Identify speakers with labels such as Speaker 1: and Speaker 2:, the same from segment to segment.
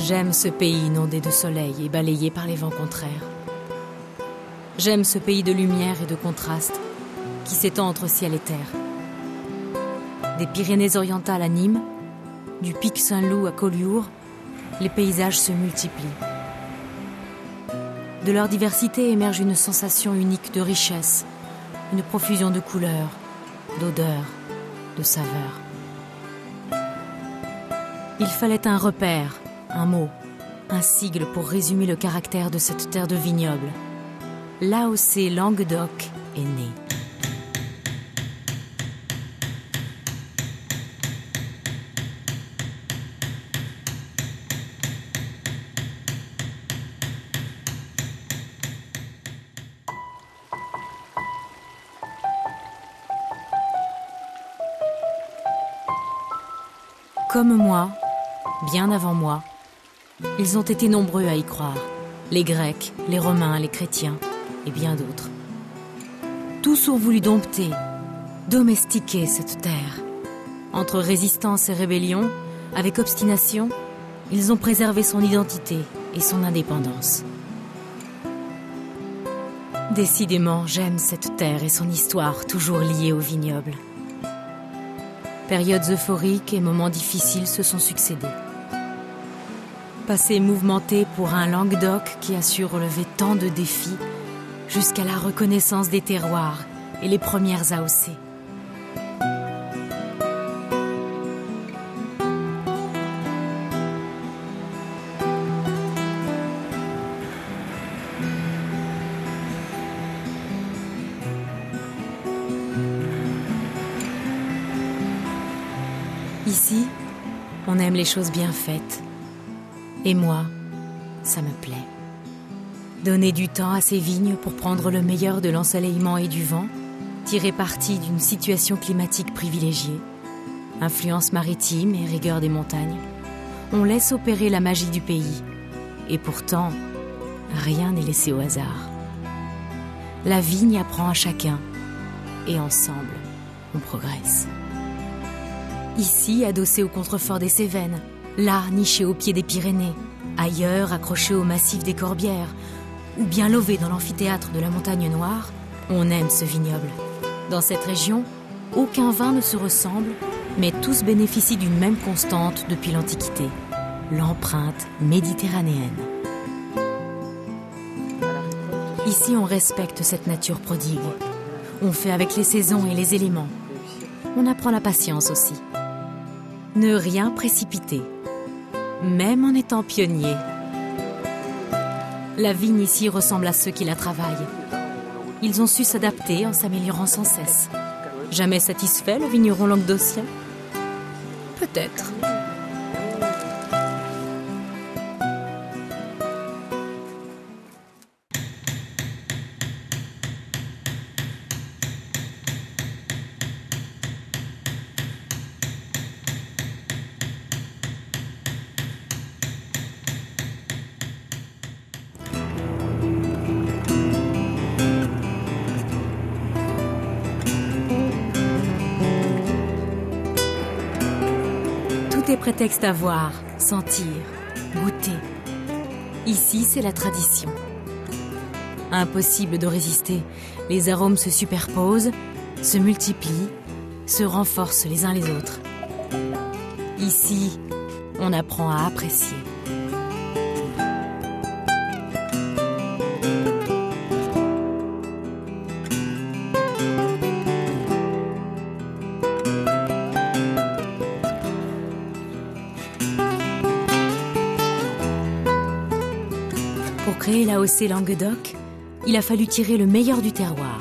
Speaker 1: J'aime ce pays inondé de soleil et balayé par les vents contraires. J'aime ce pays de lumière et de contraste qui s'étend entre ciel et terre. Des Pyrénées-Orientales à Nîmes, du pic Saint-Loup à Collioure, les paysages se multiplient. De leur diversité émerge une sensation unique de richesse, une profusion de couleurs, d'odeurs, de saveurs. Il fallait un repère, un mot, un sigle pour résumer le caractère de cette terre de vignoble. L'AOC Languedoc est née. Comme moi, bien avant moi, ils ont été nombreux à y croire. Les Grecs, les Romains, les chrétiens et bien d'autres. Tous ont voulu dompter, domestiquer cette terre. Entre résistance et rébellion, avec obstination, ils ont préservé son identité et son indépendance. Décidément, j'aime cette terre et son histoire toujours liée au vignoble. Périodes euphoriques et moments difficiles se sont succédés. Passé mouvementé pour un Languedoc qui a su relever tant de défis, jusqu'à la reconnaissance des terroirs et les premières AOC. Ici, on aime les choses bien faites. Et moi, ça me plaît. Donner du temps à ces vignes pour prendre le meilleur de l'ensoleillement et du vent, tirer parti d'une situation climatique privilégiée, influence maritime et rigueur des montagnes, on laisse opérer la magie du pays. Et pourtant, rien n'est laissé au hasard. La vigne apprend à chacun, et ensemble, on progresse. Ici, adossé au contrefort des Cévennes, là, niché au pied des Pyrénées, ailleurs, accroché au massif des Corbières, ou bien lové dans l'amphithéâtre de la Montagne Noire, on aime ce vignoble. Dans cette région, aucun vin ne se ressemble, mais tous bénéficient d'une même constante depuis l'Antiquité, l'empreinte méditerranéenne. Ici, on respecte cette nature prodigue. On fait avec les saisons et les éléments. On apprend la patience aussi. Ne rien précipiter, même en étant pionnier. La vigne ici ressemble à ceux qui la travaillent. Ils ont su s'adapter en s'améliorant sans cesse. Jamais satisfait, le vigneron languedocien? Peut-être. Tout est prétexte à voir, sentir, goûter. Ici, c'est la tradition. Impossible de résister. Les arômes se superposent, se multiplient, se renforcent les uns les autres. Ici, on apprend à apprécier. Pour créer l'AOC Languedoc, il a fallu tirer le meilleur du terroir.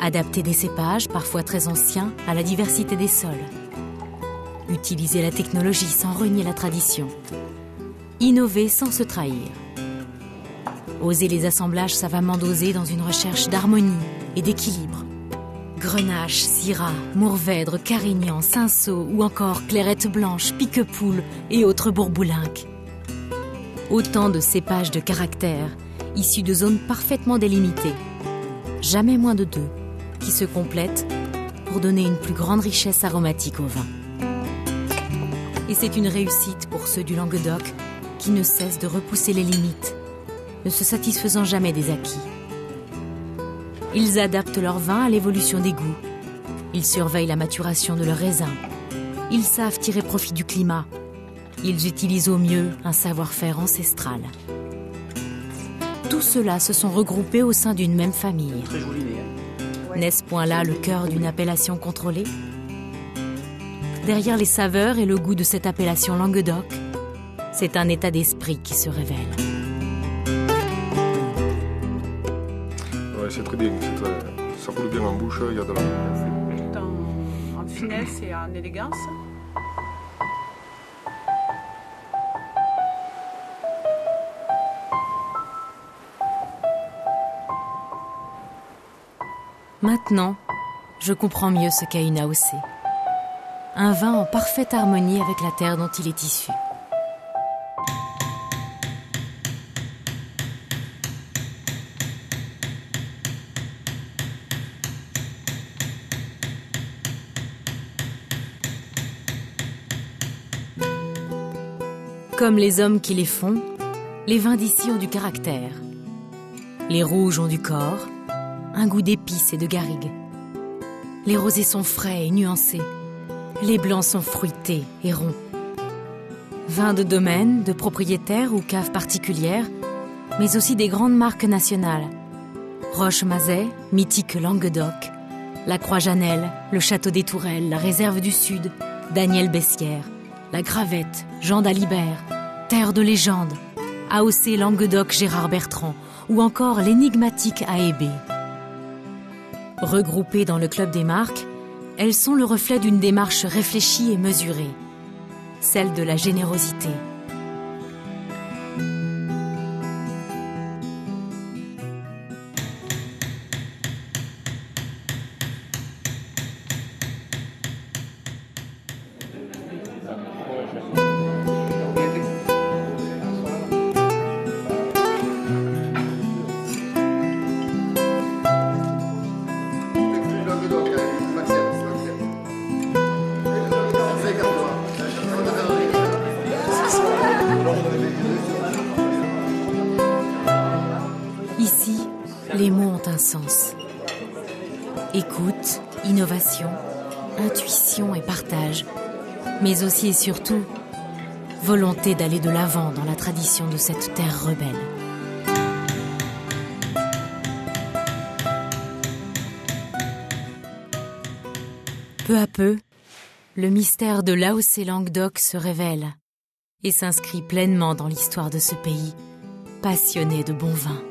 Speaker 1: Adapter des cépages, parfois très anciens, à la diversité des sols. Utiliser la technologie sans renier la tradition. Innover sans se trahir. Oser les assemblages savamment dosés dans une recherche d'harmonie et d'équilibre. Grenache, Syrah, Mourvèdre, Carignan, Cinsault ou encore Clairette blanche, Piquepoule et autres bourboulinques. Autant de cépages de caractère, issus de zones parfaitement délimitées. Jamais moins de 2, qui se complètent pour donner une plus grande richesse aromatique au vin. Et c'est une réussite pour ceux du Languedoc qui ne cessent de repousser les limites, ne se satisfaisant jamais des acquis. Ils adaptent leur vin à l'évolution des goûts. Ils surveillent la maturation de leurs raisins. Ils savent tirer profit du climat. Ils utilisent au mieux un savoir-faire ancestral. Tout cela se sont regroupés au sein d'une même famille.
Speaker 2: Très joli nez.
Speaker 1: N'est-ce point là le cœur d'une appellation contrôlée? Derrière les saveurs et le goût de cette appellation Languedoc, c'est un état d'esprit qui se révèle.
Speaker 3: Ouais, c'est très bien, ça roule bien en bouche, il y a de la...
Speaker 4: Tout en finesse et en élégance.
Speaker 1: Maintenant, je comprends mieux ce qu'est une AOC. Un vin en parfaite harmonie avec la terre dont il est issu. Comme les hommes qui les font, les vins d'ici ont du caractère. Les rouges ont du corps, un goût d'épices et de garrigues. Les rosés sont frais et nuancés. Les blancs sont fruités et ronds. Vins de domaine, de propriétaires ou caves particulières, mais aussi des grandes marques nationales. Roche-Mazet, mythique Languedoc, la Croix-Janelle, le Château des Tourelles, la Réserve du Sud, Daniel Bessières, la Gravette, Jean d'Alibert, Terre de légende, AOC Languedoc Gérard Bertrand ou encore l'énigmatique AEB. Regroupées dans le club des marques, elles sont le reflet d'une démarche réfléchie et mesurée, celle de la générosité. Ici, les mots ont un sens. Écoute, innovation, intuition et partage, mais aussi et surtout, volonté d'aller de l'avant dans la tradition de cette terre rebelle. Peu à peu, le mystère de l'AOC Languedoc se révèle et s'inscrit pleinement dans l'histoire de ce pays, passionné de bon vin.